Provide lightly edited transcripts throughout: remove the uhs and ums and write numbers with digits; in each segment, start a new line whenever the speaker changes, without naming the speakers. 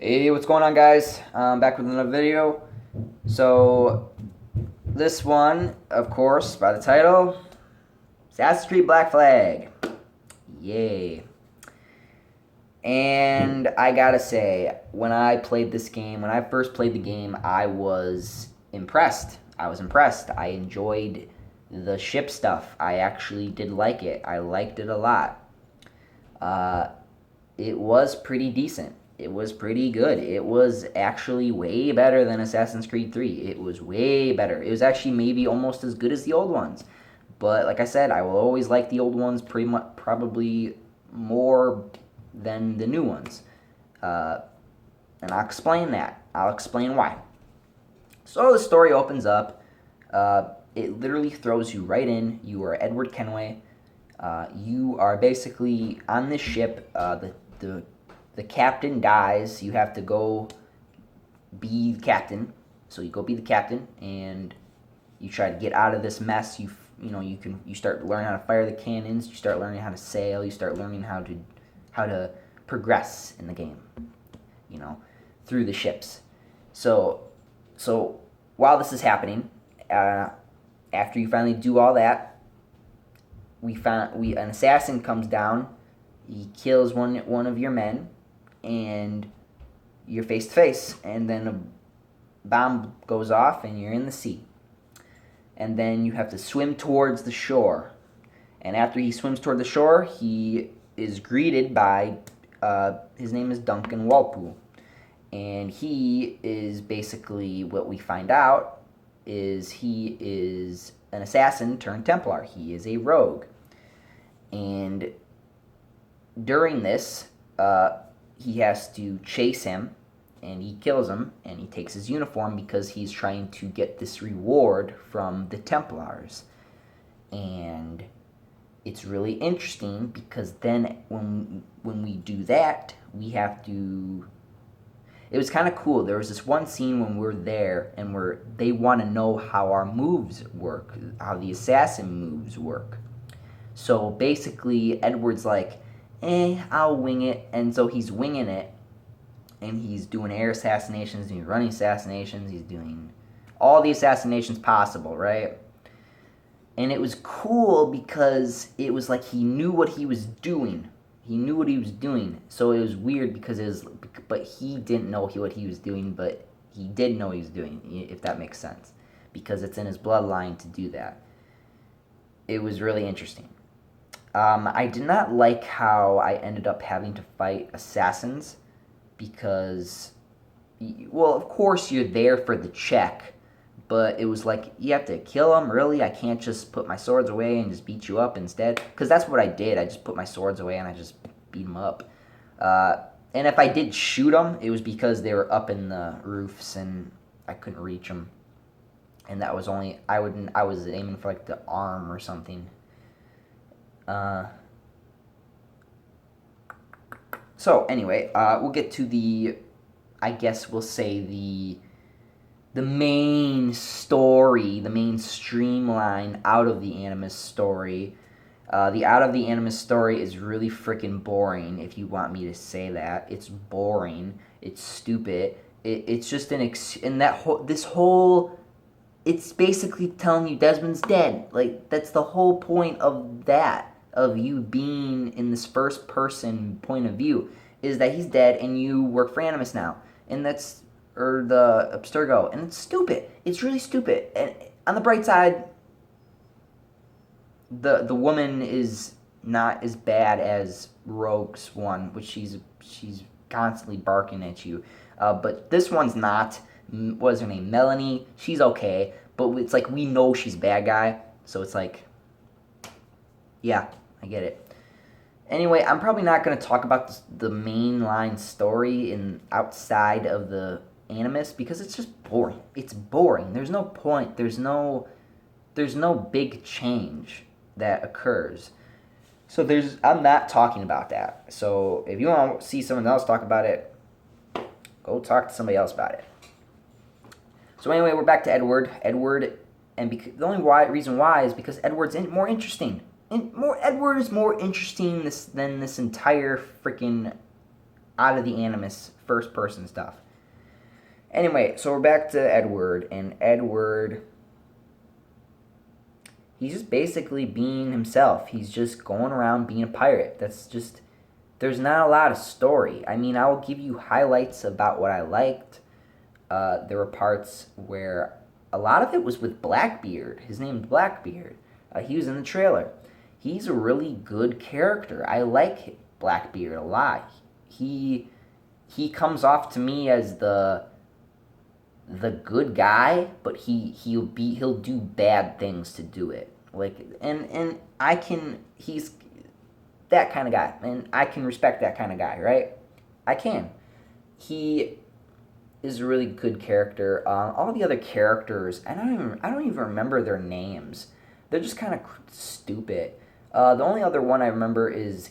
Hey, what's going on, guys? Back with another video. So, this one, of course, by the title, Assassin's Creed Black Flag. Yay. And I gotta say, when I played this game, when I first played the game, I was impressed. I enjoyed the ship stuff. I actually did like it. I liked it a lot. Uh, it was pretty decent. It was pretty good. It was actually way better than Assassin's Creed 3. It was way better. It was actually maybe almost as good as the old ones. But like I said, I will always like the old ones pretty much, probably more than the new ones. Uh, and I'll explain that. I'll explain why. So the story opens up. It literally throws you right in. You are Edward Kenway. You are basically on this ship. The captain dies. You have to go be the captain. So you go be the captain, and you try to get out of this mess. You start learning how to fire the cannons. You start learning how to sail. You start learning how to progress in the game. You know, through the ships. So while this is happening, after you finally do all that, an assassin comes down. He kills one of your men, and you're face to face. And then a bomb goes off, and you're in the sea. And then you have to swim towards the shore. And after he swims toward the shore, he is greeted by his name is Duncan Walpole, and he is basically what we find out is he is an assassin turned Templar. He is a rogue, and during this, he has to chase him, and he kills him, and he takes his uniform because he's trying to get this reward from the Templars. And it's really interesting because then when we do that, we have to. It was kind of cool. There was this one scene when we're there and they want to know how our moves work, how the assassin moves work. So basically, Edward's like, I'll wing it. And so he's winging it, and he's doing air assassinations, he's running assassinations, he's doing all the assassinations possible, right? And it was cool because it was like he knew what he was doing. He knew what he was doing. So it was weird because but he didn't know what he was doing, but he did know what he was doing, if that makes sense. Because it's in his bloodline to do that. It was really interesting. I did not like how I ended up having to fight assassins because, well, of course you're there for the check, but it was like, you have to kill them? Really? I can't just put my swords away and just beat you up instead? Because that's what I did. I just put my swords away and I just beat them up. And if I did shoot them, it was because they were up in the roofs and I couldn't reach them. And that was only, I was aiming for like the arm or something. So anyway, we'll get to I guess we'll say the main story, the main streamline out of the Animus story. The out of the Animus story is really freaking boring, if you want me to say that. It's boring. It's stupid. It's just this whole. It's basically telling you Desmond's dead. Like, that's the whole point of that. Of you being in this first person point of view, is that he's dead and you work for Animus now. And that's, or the Abstergo. And it's stupid. It's really stupid. And on the bright side, the woman is not as bad as Rogue's one, which she's constantly barking at you. But this one's not. What is her name? Melanie. She's okay. But it's like we know she's a bad guy. So it's like, yeah, I get it. Anyway, I'm probably not going to talk about the mainline story outside of the Animus because it's just boring. It's boring. There's no point. There's no big change that occurs. So I'm not talking about that. So if you want to see someone else talk about it, go talk to somebody else about it. So anyway, we're back to Edward. And the only reason why is because Edward's more interesting. Edward is more interesting than this entire freaking out of the Animus first person stuff. Anyway, so we're back to Edward, and Edward, he's just basically being himself. He's just going around being a pirate. That's just, there's not a lot of story. I mean, I will give you highlights about what I liked. There were parts where a lot of it was with Blackbeard. His name's Blackbeard. He was in the trailer. He's a really good character. I like Blackbeard a lot. He comes off to me as the good guy, but he'll do bad things to do it. Like and he's that kind of guy, and I can respect that kind of guy, right? I can. He is a really good character. All the other characters, I don't even remember their names. They're just kind of stupid. The only other one I remember is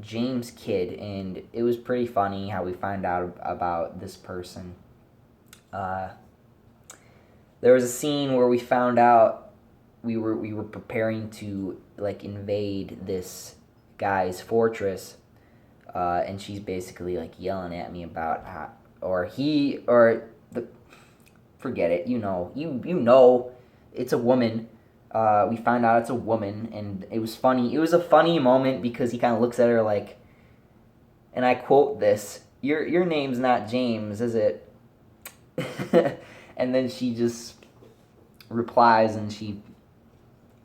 James Kidd, and it was pretty funny how we find out about this person. There was a scene where we found out we were preparing to like invade this guy's fortress, and she's basically like yelling at me about how, forget it. You know, it's a woman. We find out it's a woman, and it was funny. It was a funny moment because he kind of looks at her like, and I quote this: "Your name's not James, is it?" And then she just replies, and she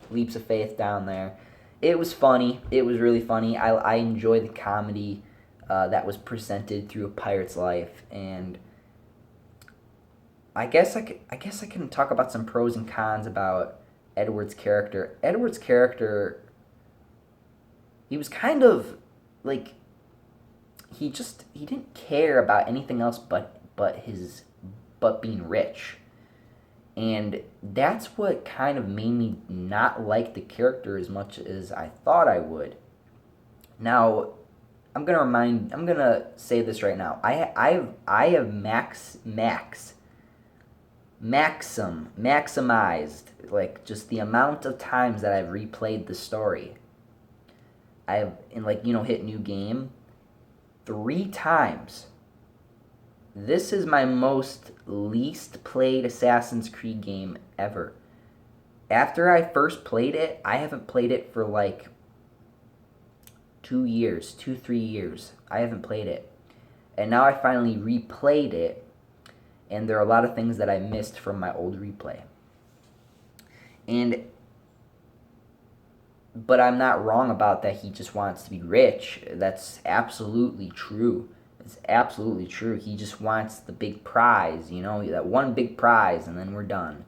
leaps of faith down there. It was funny. It was really funny. I enjoy the comedy that was presented through a pirate's life, and I guess I can talk about some pros and cons about Edward's character. Edward's character, he was kind of like he didn't care about anything else but being rich. And that's what kind of made me not like the character as much as I thought I would. Now, I'm gonna say this right now. I have maximized like just the amount of times that I've replayed the story. I have hit new game 3 times. This is my most least played Assassin's Creed game ever. After I first played it, I haven't played it for like 3 years. I haven't played it. And now I finally replayed it, and there are a lot of things that I missed from my old replay. But I'm not wrong about that he just wants to be rich. That's absolutely true. It's absolutely true. He just wants the big prize, that one big prize, and then we're done.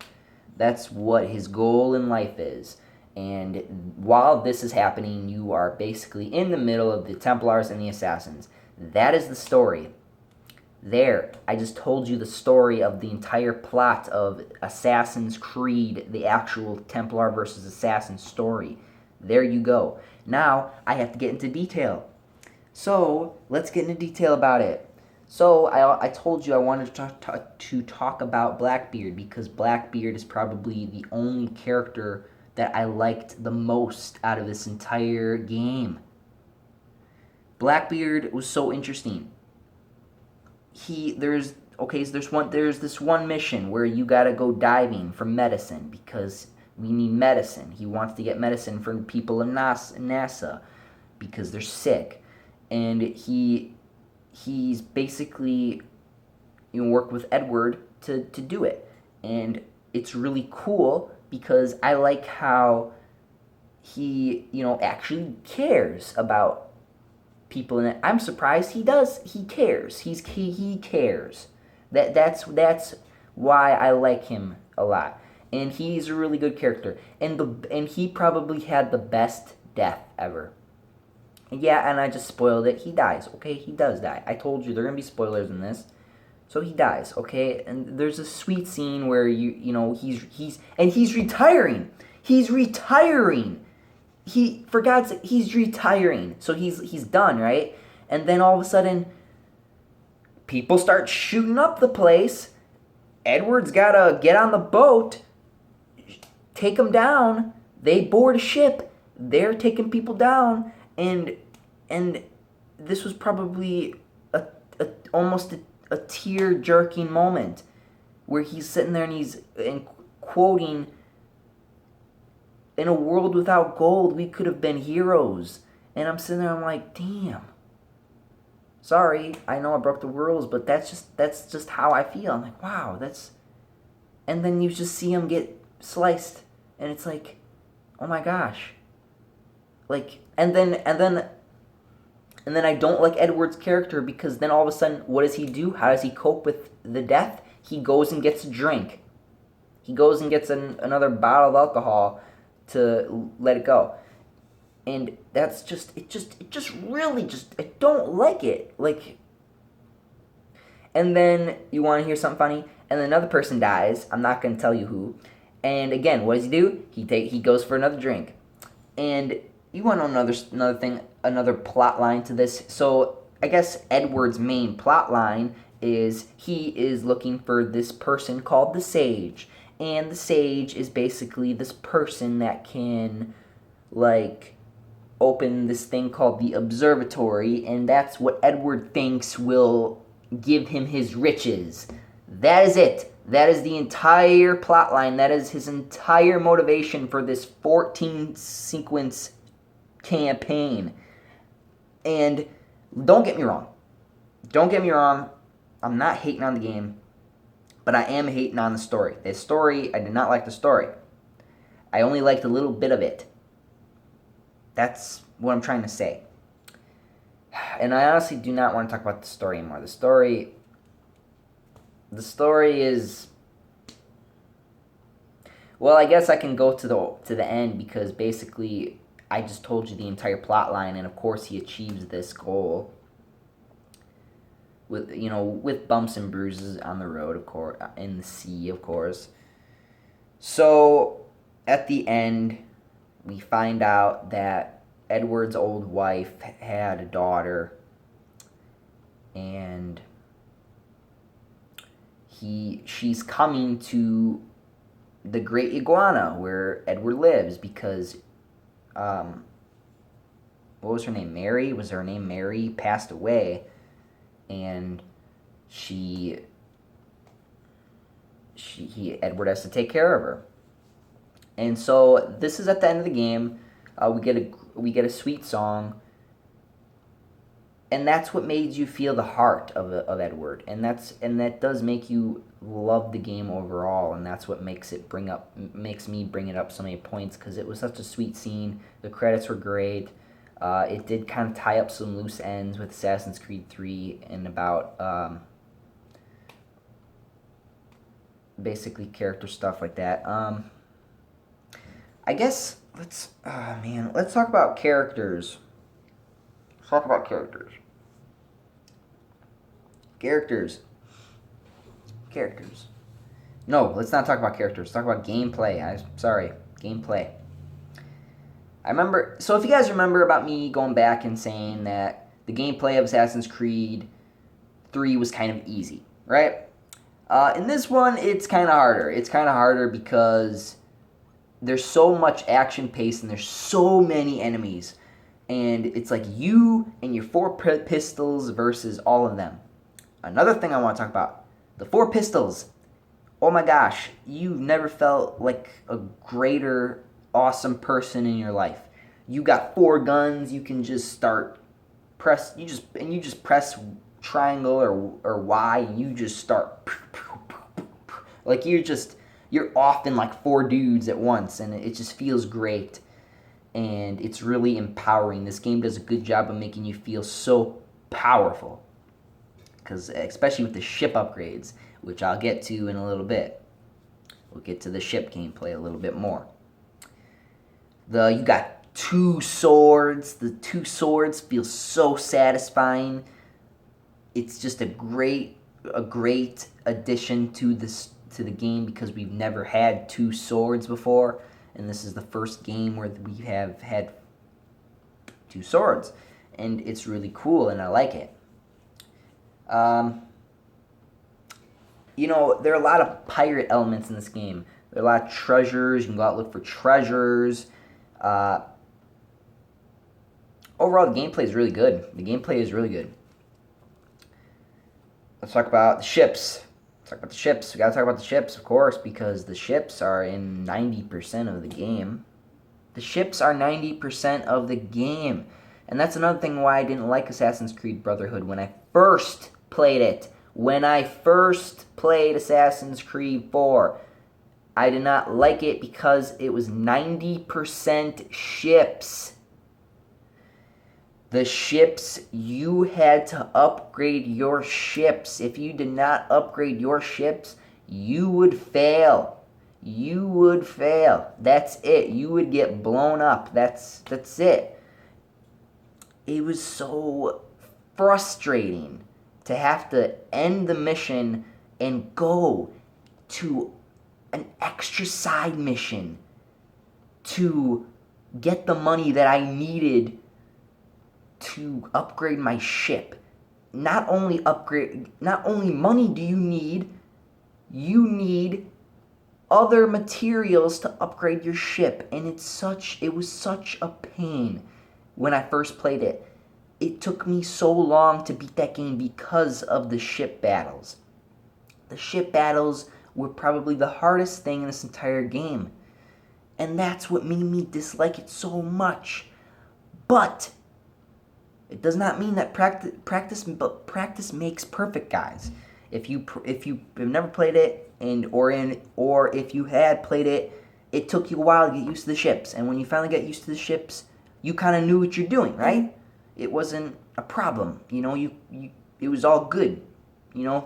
That's what his goal in life is. And while this is happening, you are basically in the middle of the Templars and the Assassins. That is the story. There, I just told you the story of the entire plot of Assassin's Creed, the actual Templar versus Assassin story. There you go. Now, I have to get into detail. So, let's get into detail about it. So, I told you I wanted to talk about Blackbeard because Blackbeard is probably the only character that I liked the most out of this entire game. Blackbeard was so interesting. There's this one mission where you gotta go diving for medicine because we need medicine. He wants to get medicine for people in NASA because they're sick. And he's basically work with Edward to do it. And it's really cool because I like how he actually cares about people in it. I'm surprised he does. He cares. He cares. That's why I like him a lot. And he's a really good character. And he probably had the best death ever. Yeah, and I just spoiled it. He dies, okay? He does die. I told you there are going to be spoilers in this. So he dies, okay? And there's a sweet scene where he's retiring. He's retiring. For God's sake, he's retiring. So he's done, right? And then all of a sudden people start shooting up the place. Edward's got to get on the boat, take them down. They board a ship. They're taking people down. And this was probably a almost a tear-jerking moment where he's sitting there and he's quoting, "In a world without gold, we could have been heroes." And I'm sitting there, I'm like, damn. Sorry, I know I broke the rules, but that's just how I feel. I'm like, wow, that's... And then you just see him get sliced, and it's like, oh my gosh. Like, and then I don't like Edward's character, because then all of a sudden, what does he do? How does he cope with the death? He goes and gets a drink. He goes and gets another bottle of alcohol to let it go. And that's just, it just really just, I don't like it. Like, and then you want to hear something funny, and then another person dies. I'm not going to tell you who. And again, what does he do? He goes for another drink. And you want to know another thing, another plot line to this. So I guess Edward's main plot line is he is looking for this person called the Sage. And the Sage is basically this person that can, like, open this thing called the observatory, and that's what Edward thinks will give him his riches. That is it. That is the entire plot line. That is his entire motivation for this 14-sequence campaign. And don't get me wrong. Don't get me wrong. I'm not hating on the game, but I am hating on the story. The story, I did not like the story. I only liked a little bit of it. That's what I'm trying to say. And I honestly do not want to talk about the story anymore. The story is... Well, I guess I can go to the end, because basically I just told you the entire plot line, and of course he achieves this goal with bumps and bruises on the road, of course, in the sea, of course. So at the end, we find out that Edward's old wife had a daughter, and she's coming to the Great Iguana where Edward lives, because what was her name? Mary? Was her name Mary? Passed away, and Edward has to take care of her. And so this is at the end of the game. We get a sweet song, and that's what made you feel the heart of Edward, and that does make you love the game overall, and that's what makes me bring it up so many points, because it was such a sweet scene. The credits were great. It did kind of tie up some loose ends with Assassin's Creed 3 and about basically character stuff like that. I guess let's talk about characters. Let's talk about characters. Characters. No, let's not talk about characters. Let's talk about gameplay. Gameplay. I remember, so if you guys remember about me going back and saying that the gameplay of Assassin's Creed 3 was kind of easy, right? In this one, it's kind of harder. It's kind of harder because there's so much action pace and there's so many enemies. And it's like you and your 4 pistols versus all of them. Another thing I want to talk about, the 4 pistols. Oh my gosh, you've never felt like a greater, awesome person in your life. You got 4 guns, you can just press triangle or Y, and you just start like you're often like 4 dudes at once, and it just feels great, and it's really empowering. This game does a good job of making you feel so powerful, because especially with the ship upgrades, which I'll get to in a little bit. We'll get to the ship gameplay a little bit more. You got 2 swords. The 2 swords feel so satisfying. It's just a great addition to the game, because we've never had 2 swords before, and this is the first game where we have had 2 swords, and it's really cool, and I like it. There are a lot of pirate elements in this game. There are a lot of treasures. You can go out and look for treasures. Overall, the gameplay is really good. let's talk about the ships. Let's talk about the ships. We gotta talk about the ships, of course, because the ships are in 90% of the game. The ships are 90% of the game. And that's another thing why I didn't like Assassin's Creed Brotherhood when I first played it. When I first played Assassin's Creed 4, I did not like it because it was 90% ships. The ships, you had to upgrade your ships. If you did not upgrade your ships, you would fail. You would fail. That's it. You would get blown up. That's it. It was so frustrating to have to end the mission and go to an extra side mission to get the money that I needed to upgrade my ship. Not only money do you need other materials to upgrade your ship, and it was such a pain when I first played it. It took me so long to beat that game because of the ship battles. The ship battles were probably the hardest thing in this entire game. And that's what made me dislike it so much. But it does not mean that practice makes perfect, guys. If you have never played it or if you had played it, it took you a while to get used to the ships. And when you finally got used to the ships, you kind of knew what you're doing, right? It wasn't a problem. It was all good. You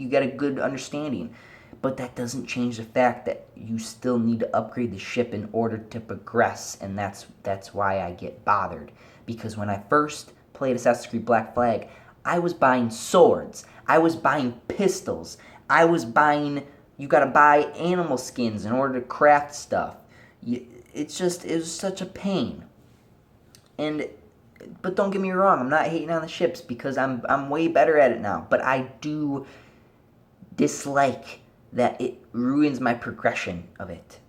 got a good understanding. But that doesn't change the fact that you still need to upgrade the ship in order to progress, and that's why I get bothered. Because when I first played Assassin's Creed Black Flag, I was buying swords, I was buying pistols, you gotta buy animal skins in order to craft stuff. It was such a pain. But don't get me wrong, I'm not hating on the ships because I'm way better at it now. But I do dislike that it ruins my progression of it.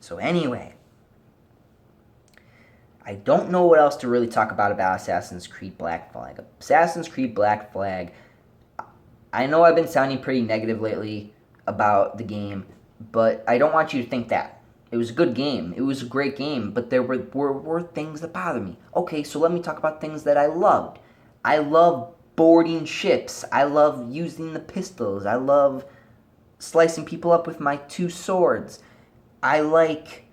So anyway, I don't know what else to really talk about Assassin's Creed Black Flag. Assassin's Creed Black Flag, I know I've been sounding pretty negative lately about the game, but I don't want you to think that. It was a good game. It was a great game, but there were things that bothered me. Okay, so let me talk about things that I loved. I love boarding ships. I love using the pistols. I love slicing people up with my two swords. I like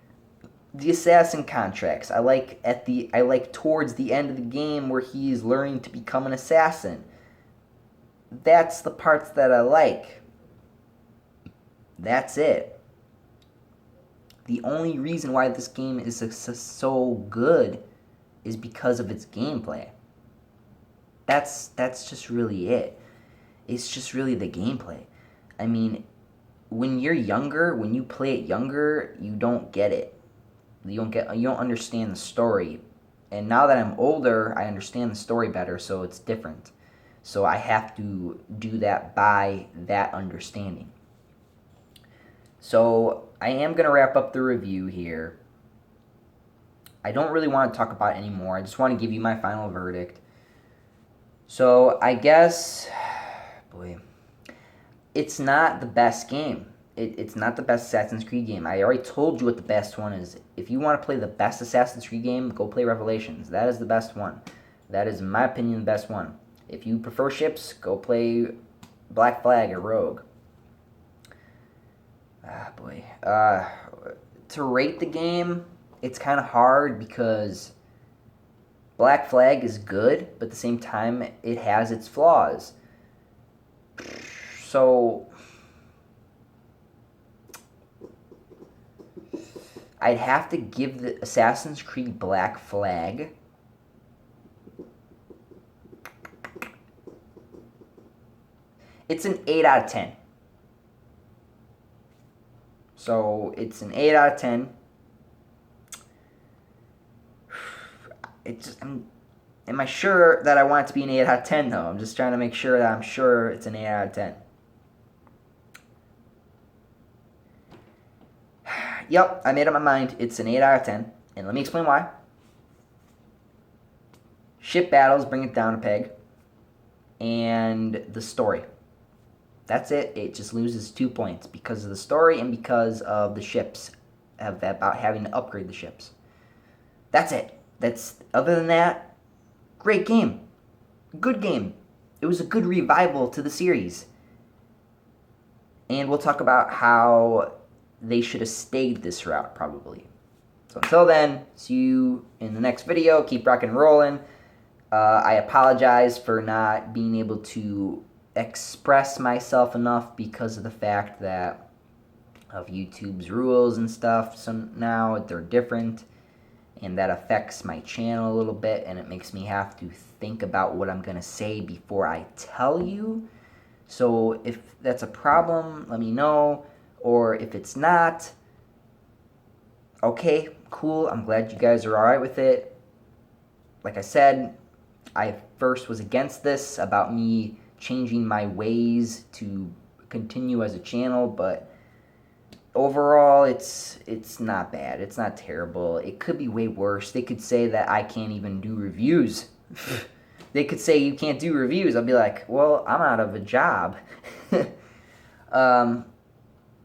the assassin contracts. I like towards the end of the game where he's learning to become an assassin. That's the parts that I like. That's it. The only reason why this game is so good is because of its gameplay. That's just really it. It's just really the gameplay. I mean, when you're younger, when you play it younger, you don't get it. You don't understand the story. And now that I'm older, I understand the story better, so it's different. So I have to do that by that understanding. So I am going to wrap up the review here. I don't really want to talk about it anymore. I just want to give you my final verdict. So I guess, boy, it's not the best game. It's not the best Assassin's Creed game. I already told you what the best one is. If you want to play the best Assassin's Creed game, go play Revelations. That is the best one. That is, in my opinion, the best one. If you prefer ships, go play Black Flag or Rogue. Boy. To rate the game, it's kind of hard because Black Flag is good, but at the same time, it has its flaws. So I'd have to give the Assassin's Creed Black Flag it's an 8 out of 10. So it's an 8 out of 10. Am I sure that I want it to be an 8 out of 10 though? I'm just trying to make sure that I'm sure it's an 8 out of 10. Yep, I made up my mind. It's an 8 out of 10. And let me explain why. Ship battles bring it down a peg. And the story. That's it. It just loses 2 points because of the story and because of the ships, about having to upgrade the ships. That's it. Other than that, great game. Good game. It was a good revival to the series. And we'll talk about how they should have stayed this route, probably. So until then, see you in the next video. Keep rocking and rolling. I apologize for not being able to express myself enough because of the fact that of YouTube's rules and stuff. So now they're different, and that affects my channel a little bit, and it makes me have to think about what I'm going to say before I tell you. So if that's a problem, let me know. Or if it's not, okay, cool. I'm glad you guys are all right with it. Like I said, I first was against this, about me changing my ways to continue as a channel, but overall it's not bad. It's not terrible. It could be way worse. They could say that I can't even do reviews. They could say you can't do reviews. I'll be like, well, I'm out of a job.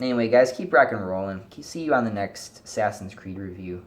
Anyway, guys, keep rock and rolling. See you on the next Assassin's Creed review.